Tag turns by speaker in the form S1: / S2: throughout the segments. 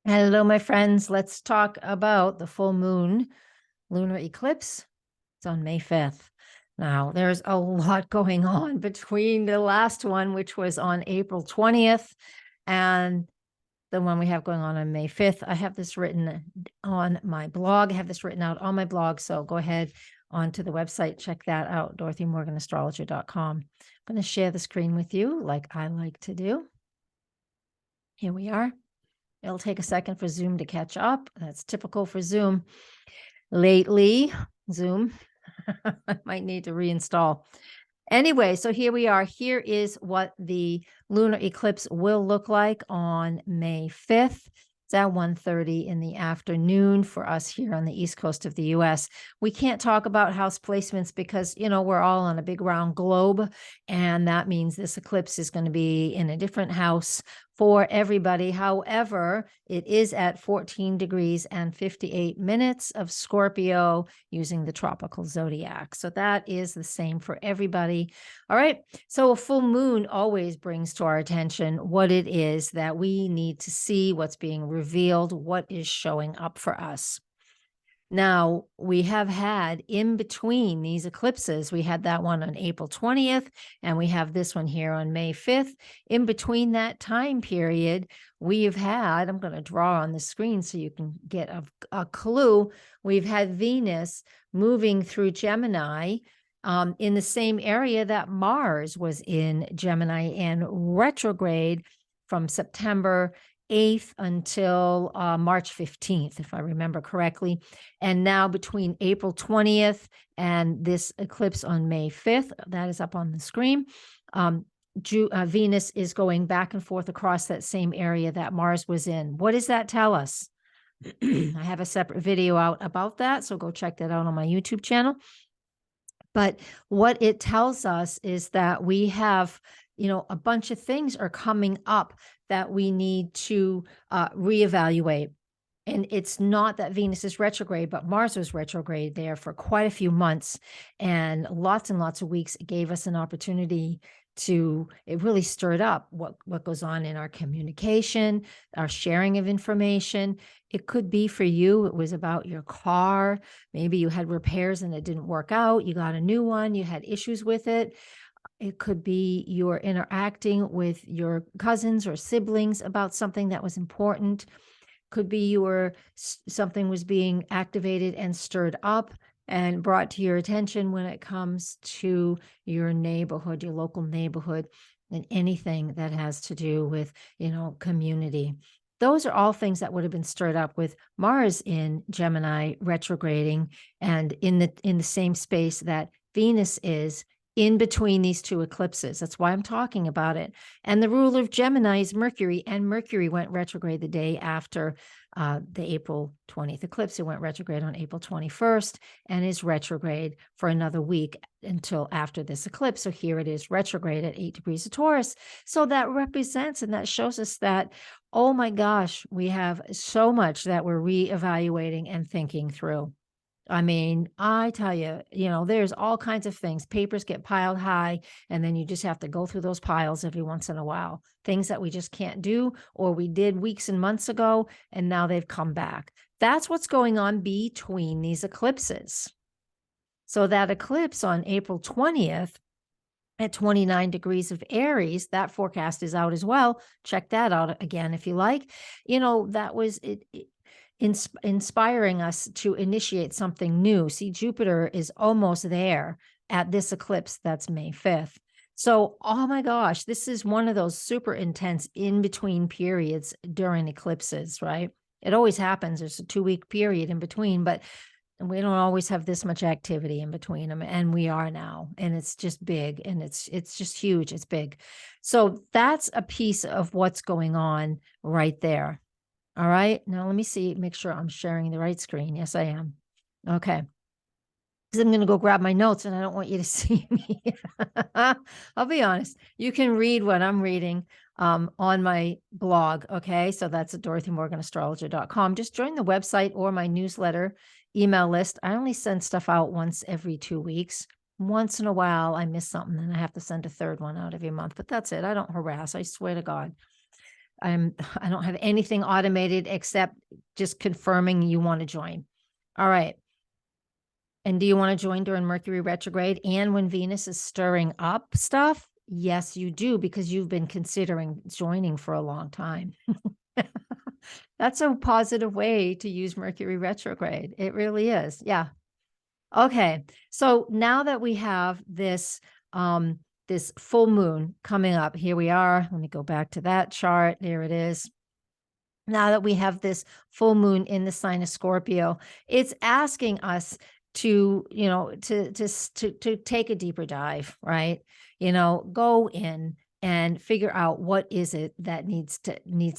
S1: Hello, my friends. Let's talk about the full moon lunar eclipse. It's on May 5th. Now, there's a lot going on between the last one, which was on April 20th, and the one we have going on May 5th. I have this written on my blog. I have this written out on my blog. So go ahead onto the website, check that out, DorothyMorganAstrologer.com. I'm going to share the screen with you like I like to do. Here we are. It'll take a second for Zoom to catch up. That's typical for Zoom. Lately, Zoom, I might need to reinstall. Anyway, so here we are. Here is what the lunar eclipse will look like on May 5th. It's at 1:30 in the afternoon for us here on the East Coast of the US. We can't talk about house placements because, we're all on a big round globe, and that means this eclipse is going to be in a different house for everybody. However, it is at 14 degrees and 58 minutes of Scorpio using the tropical zodiac. So that is the same for everybody. All right. So a full moon always brings to our attention what it is that we need to see, what's being revealed, what is showing up for us. Now, we have had in between these eclipses, we had that one on April 20th, and we have this one here on May 5th. In between that time period, we've had, I'm going to draw on the screen so you can get a clue. We've had Venus moving through Gemini in the same area that Mars was in Gemini and retrograde from September 8th until March 15th, if I remember correctly. And now between April 20th and this eclipse on May 5th, that is up on the screen, Venus is going back and forth across that same area that Mars was in. What does that tell us? I have a separate video out about that, so go check that out on my YouTube channel. But what it tells us is that we have, a bunch of things are coming up that we need to reevaluate. And it's not that Venus is retrograde, but Mars was retrograde there for quite a few months and lots of weeks. It gave us an opportunity it really stirred up what goes on in our communication, our sharing of information. It could be for you, it was about your car. Maybe you had repairs and it didn't work out. You got a new one, you had issues with it. It could be you're interacting with your cousins or siblings about something that was important. Could be something was being activated and stirred up and brought to your attention when it comes to your neighborhood, your local neighborhood, and anything that has to do with, community. Those are all things that would have been stirred up with Mars in Gemini retrograding and in the same space that Venus is in between these two eclipses. That's why I'm talking about it. And the ruler of Gemini is Mercury, and Mercury went retrograde the day after the April 20th eclipse. It went retrograde on April 21st and is retrograde for another week until after this eclipse. So here it is retrograde at 8 degrees of Taurus. So that represents and that shows us that, oh my gosh, we have so much that we're reevaluating and thinking through. I mean, I tell you, there's all kinds of things. Papers get piled high, and then you just have to go through those piles every once in a while. Things that we just can't do, or we did weeks and months ago, and now they've come back. That's what's going on between these eclipses. So that eclipse on April 20th at 29 degrees of Aries, that forecast is out as well. Check that out again if you like. That was it inspiring us to initiate something new. See, Jupiter is almost there at this eclipse. That's May 5th. So, oh my gosh, this is one of those super intense in-between periods during eclipses, right? It always happens. There's a 2-week period in between, but we don't always have this much activity in between them. And we are now, and it's just big, and it's just huge. It's big. So that's a piece of what's going on right there. All right, now let me see, make sure I'm sharing the right screen. Yes, I am. Okay. Because I'm going to go grab my notes and I don't want you to see me. I'll be honest. You can read what I'm reading on my blog. Okay. So that's at DorothyMorganAstrologer.com. Just join the website or my newsletter email list. I only send stuff out once every 2 weeks. Once in a while, I miss something and I have to send a third one out every month, but that's it. I don't harass. I swear to God. I don't have anything automated except just confirming you want to join. All right. And do you want to join during Mercury retrograde and when Venus is stirring up stuff? Yes, you do, because you've been considering joining for a long time. That's a positive way to use Mercury retrograde. It really is. Yeah. Okay. So now that we have this, this full moon coming up, here we are. Let me go back to that chart. There it is. Now that we have this full moon in the sign of Scorpio, it's asking us to, to take a deeper dive, right? Go in and figure out what is it that needs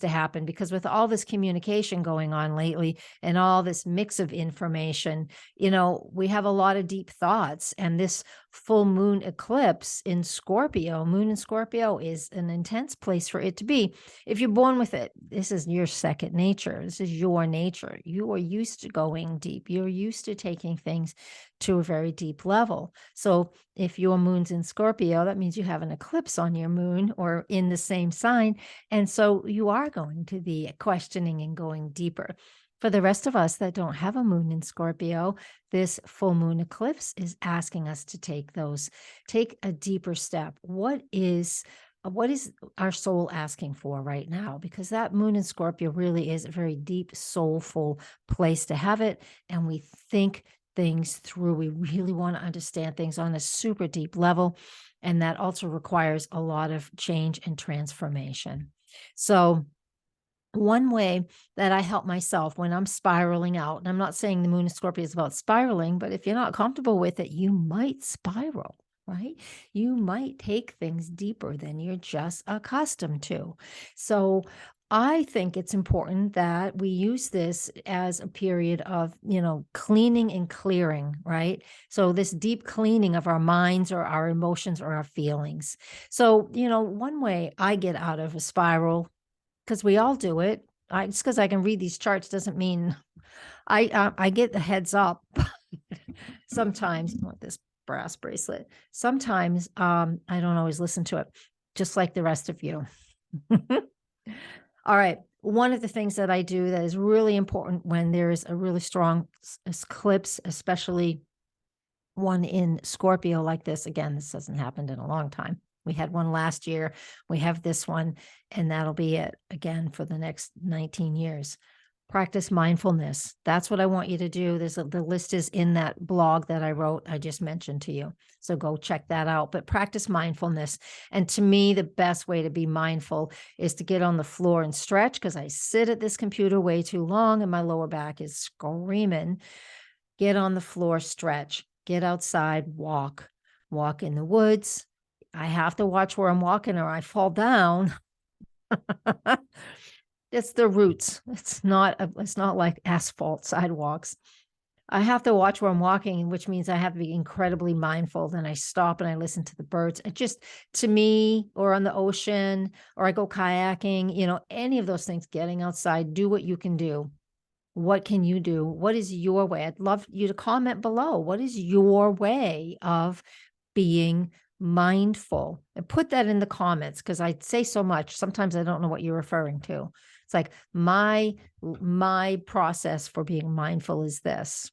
S1: to happen, because with all this communication going on lately and all this mix of information, we have a lot of deep thoughts, and this full moon eclipse in Scorpio, moon in Scorpio, is an intense place for it to be. If you're born with it, this is your second nature. This is your nature. You are used to going deep. You're used to taking things to a very deep level. So if your moon's in Scorpio, that means you have an eclipse on your moon or in the same sign. And so you are going to be questioning and going deeper. For the rest of us that don't have a moon in Scorpio, this full moon eclipse is asking us to take a deeper step. What is our soul asking for right now? Because that moon in Scorpio really is a very deep, soulful place to have it. And we think things through. We really want to understand things on a super deep level. And that also requires a lot of change and transformation. So one way that I help myself when I'm spiraling out, and I'm not saying the moon in Scorpio is about spiraling, but if you're not comfortable with it, you might spiral, right? You might take things deeper than you're just accustomed to. So I think it's important that we use this as a period of, cleaning and clearing, right? So this deep cleaning of our minds or our emotions or our feelings. So, one way I get out of a spiral, because we all do it. Just because I can read these charts doesn't mean I get the heads up. Sometimes I want this brass bracelet. Sometimes I don't always listen to it, just like the rest of you. All right. One of the things that I do that is really important when there's a really strong eclipse, especially one in Scorpio like this. Again, this hasn't happened in a long time. We had one last year. We have this one, and that'll be it again for the next 19 years. Practice mindfulness. That's what I want you to do. The list is in that blog that I wrote, I just mentioned to you. So go check that out. But practice mindfulness. And to me, the best way to be mindful is to get on the floor and stretch, because I sit at this computer way too long and my lower back is screaming. Get on the floor, stretch, get outside, walk in the woods. I have to watch where I'm walking or I fall down. It's the roots. It's not like asphalt sidewalks. I have to watch where I'm walking, which means I have to be incredibly mindful. Then I stop and I listen to the birds. It just, to me, or on the ocean, or I go kayaking, any of those things, getting outside, do what you can do. What can you do? What is your way? I'd love you to comment below. What is your way of being mindful? And put that in the comments, because I say so much. Sometimes I don't know what you're referring to. It's like my process for being mindful is this.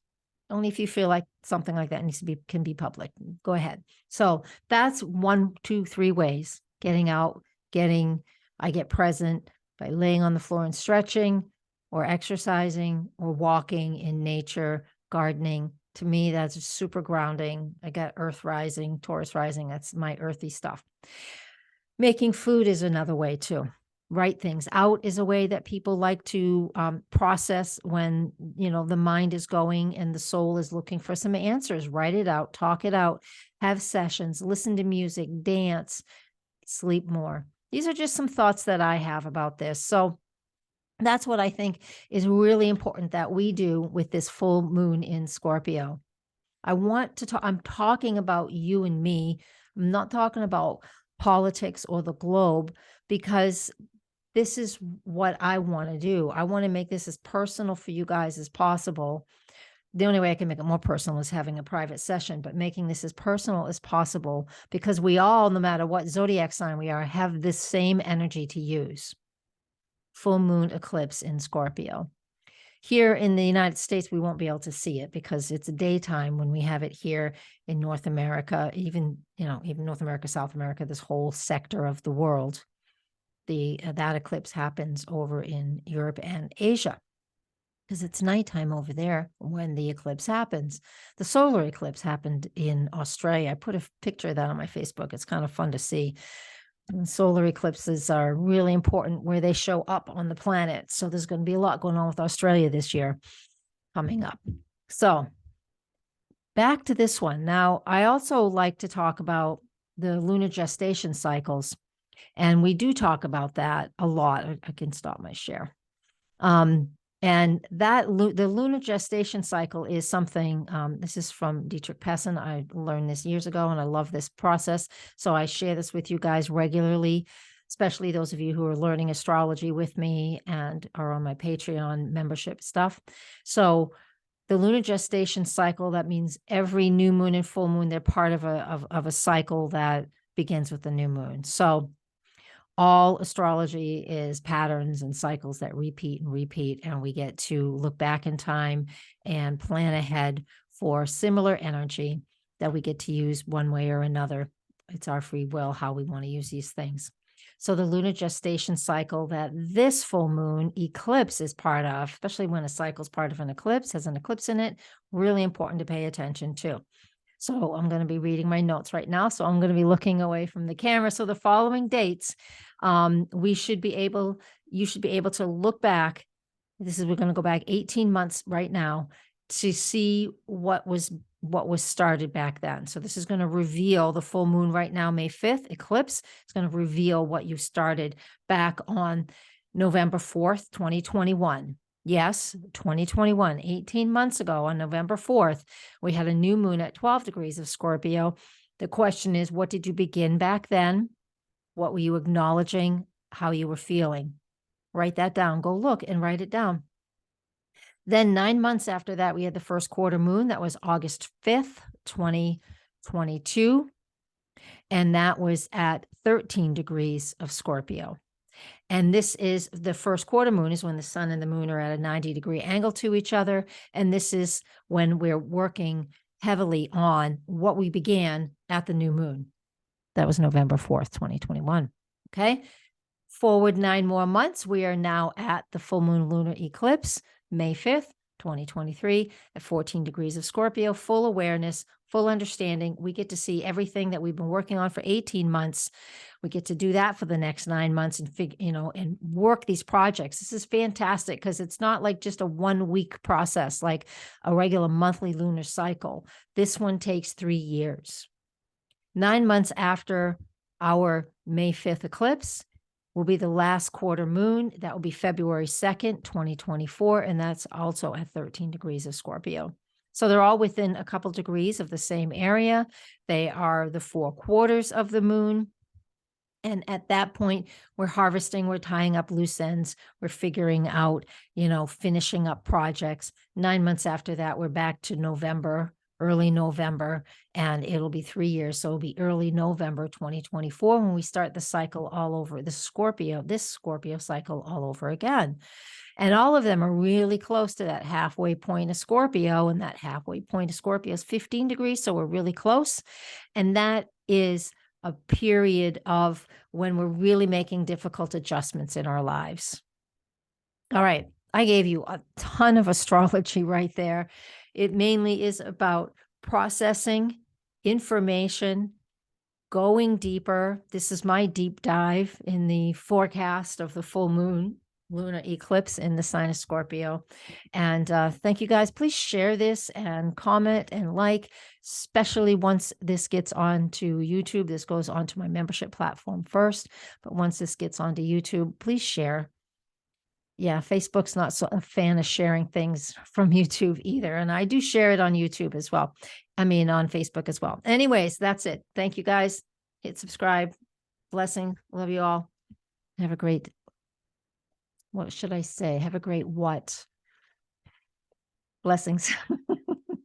S1: Only if you feel like something like that can be public. Go ahead. So that's 1, 2, 3 ways. Getting out, I get present by laying on the floor and stretching, or exercising, or walking in nature, gardening. To me, that's super grounding. I got Earth rising, Taurus rising. That's my earthy stuff. Making food is another way too. Write things out is a way that people like to process when, the mind is going and the soul is looking for some answers. Write it out, talk it out, have sessions, listen to music, dance, sleep more. These are just some thoughts that I have about this. So that's what I think is really important that we do with this full moon in Scorpio. I'm talking about you and me. I'm not talking about politics or the globe, because this is what I want to do. I want to make this as personal for you guys as possible. The only way I can make it more personal is having a private session, but making this as personal as possible, because we all, no matter what zodiac sign we are, have this same energy to use. full moon eclipse in Scorpio. Here in the United States, we won't be able to see it because it's daytime when we have it here in North America, even North America, South America, this whole sector of the world. That eclipse happens over in Europe and Asia because it's nighttime over there when the eclipse happens. The solar eclipse happened in Australia. I put a picture of that on my Facebook. It's kind of fun to see. And solar eclipses are really important where they show up on the planet. So there's going to be a lot going on with Australia this year coming up. So back to this one. Now, I also like to talk about the lunar gestation cycles. And we do talk about that a lot. I can stop my share. And the lunar gestation cycle is something, this is from Dietrich Pessin. I learned this years ago and I love this process. So I share this with you guys regularly, especially those of you who are learning astrology with me and are on my Patreon membership stuff. So the lunar gestation cycle, that means every new moon and full moon, they're part of a cycle that begins with the new moon. So all astrology is patterns and cycles that repeat and repeat, and we get to look back in time and plan ahead for similar energy that we get to use one way or another. It's our free will how we want to use these things. So the lunar gestation cycle that this full moon eclipse is part of, especially when a cycle is part of an eclipse, has an eclipse in it, really important to pay attention to. So I'm going to be reading my notes right now. So I'm going to be looking away from the camera. So the following dates, you should be able to look back. We're going to go back 18 months right now to see what was started back then. So this is going to reveal the full moon right now, May 5th eclipse. It's going to reveal what you started back on November 4th, 2021. Yes, 2021, 18 months ago on November 4th, we had a new moon at 12 degrees of Scorpio. The question is, what did you begin back then? What were you acknowledging? How you were feeling? Write that down. Go look and write it down. Then 9 months after that, we had the first quarter moon. That was August 5th, 2022. And that was at 13 degrees of Scorpio. And this is the first quarter moon is when the sun and the moon are at a 90-degree angle to each other. And this is when we're working heavily on what we began at the new moon. That was November 4th, 2021. Okay. Forward 9 more months. We are now at the full moon lunar eclipse, May 5th, 2023 at 14 degrees of Scorpio, full awareness, full understanding. We get to see everything that we've been working on for 18 months. We get to do that for the next 9 months and and work these projects. This is fantastic because it's not like just a 1 week process, like a regular monthly lunar cycle. This one takes 3 years. 9 months after our May 5th eclipse will be the last quarter moon. That will be February 2nd, 2024. And that's also at 13 degrees of Scorpio. So they're all within a couple degrees of the same area. They are the 4 quarters of the moon. And at that point, we're harvesting, we're tying up loose ends, we're figuring out, finishing up projects. 9 months after that, we're back to November, early November, and it'll be 3 years. So it'll be early November 2024 when we start the cycle all over, this Scorpio cycle all over again. And all of them are really close to that halfway point of Scorpio, and that halfway point of Scorpio is 15 degrees, so we're really close. And that is a period of when we're really making difficult adjustments in our lives. All right, I gave you a ton of astrology right there. It mainly is about processing information, going deeper. This is my deep dive in the forecast of the full moon lunar eclipse in the sign of Scorpio. And thank you guys. Please share this and comment and like, especially once this gets onto YouTube. This goes onto my membership platform first, but once this gets onto YouTube, please share. Yeah, Facebook's not so a fan of sharing things from YouTube either. And I do share it on YouTube as well. On Facebook as well. Anyways, that's it. Thank you guys. Hit subscribe. Blessing. Love you all. Have a great, what should I say? Have a great what? Blessings.